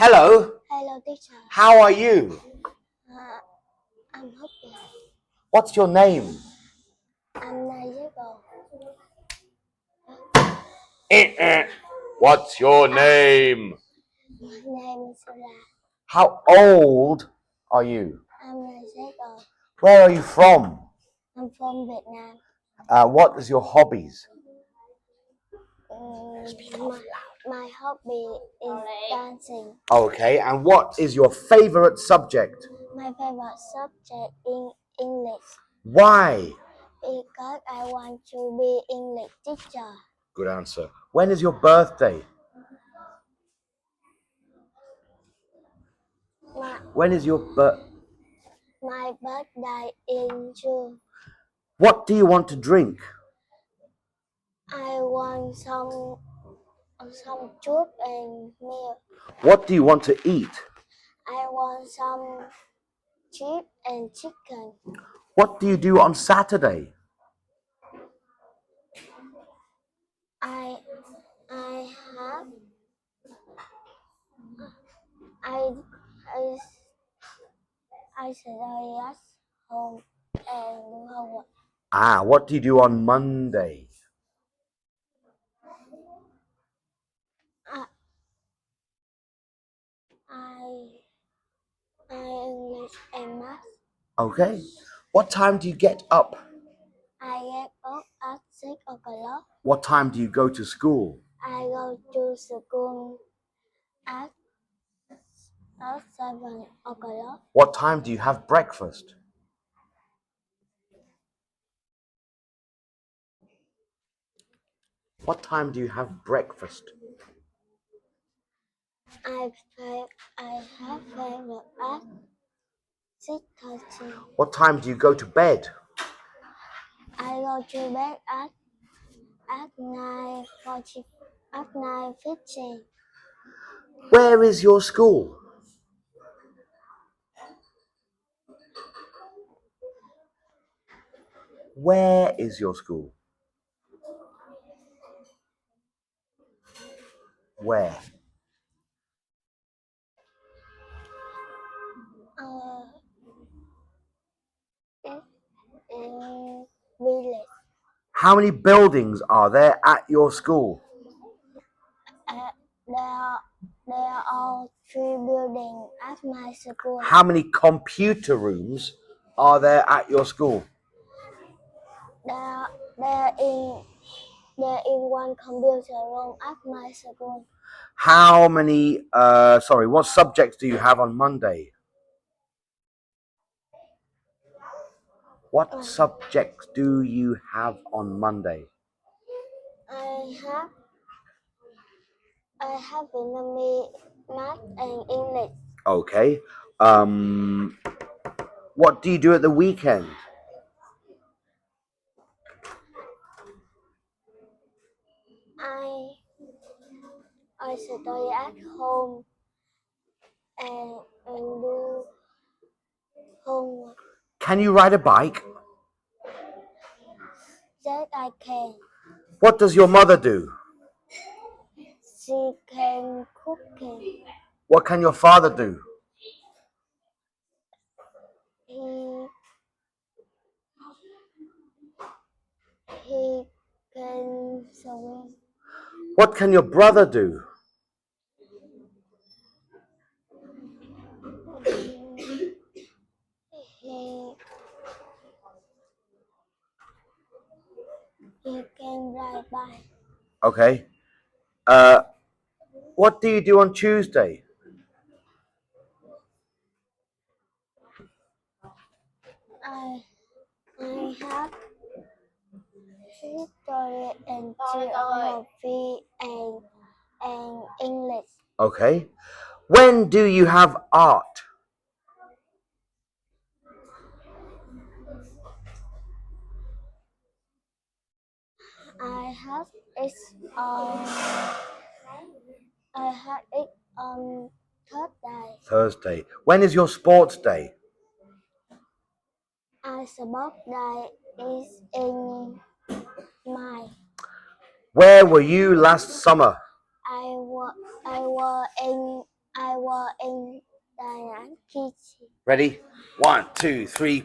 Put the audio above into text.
Hello. Hello, teacher. How are you? I'm happy. What's your name? I'm 9 years old. What's your name? My name is Sola. How old are you? I'm 9 years old. Where are you from? I'm from Vietnam. What is your hobbies? My hobby is dancing. Okay, and what is your favorite subject? My favorite subject is English Why? because I want to be English teacher. Good answer. When is your birthday? When is your My birthday in June. What do you want to drink? I want some juice and milk. What do you want to eat? I want some chips and chicken. What do you do on Saturday? I have I I I study at home and do homework. What do you do on Monday? I I English and math. Okay. What time do you get up? I get up at 6 o'clock. What time do you go to school? I go to school at 7 o'clock. What time do you have breakfast? What time do you have breakfast? I have favorite at 6:30. What time do you go to bed? I go to bed at 9:40 at 9:15. Where is your school? Where is your school? Where? It's in village. How many buildings are there at your school? Uh, there are 3 buildings at my school. How many computer rooms are there at your school? There there in there is one computer room at my school. What subjects do you have on Monday? What subjects do you have on Monday? I have Vietnamese, math, and English. Okay. What do you do at the weekend? I study at home and do homework. Can you ride a bike? That I can. What does your mother do? She can cooking. What can your father do? He he can swim. What can your brother do? He he can ride bike. Okay. What do you do on Tuesday? I have history and geography and English. Okay. When do you have art? I have it on I have it on Thursday. Thursday. When is your sports day? I sport day is in May. Where were you last summer? I was I was in I was in the kitchen. Ready? 1, 2, 3.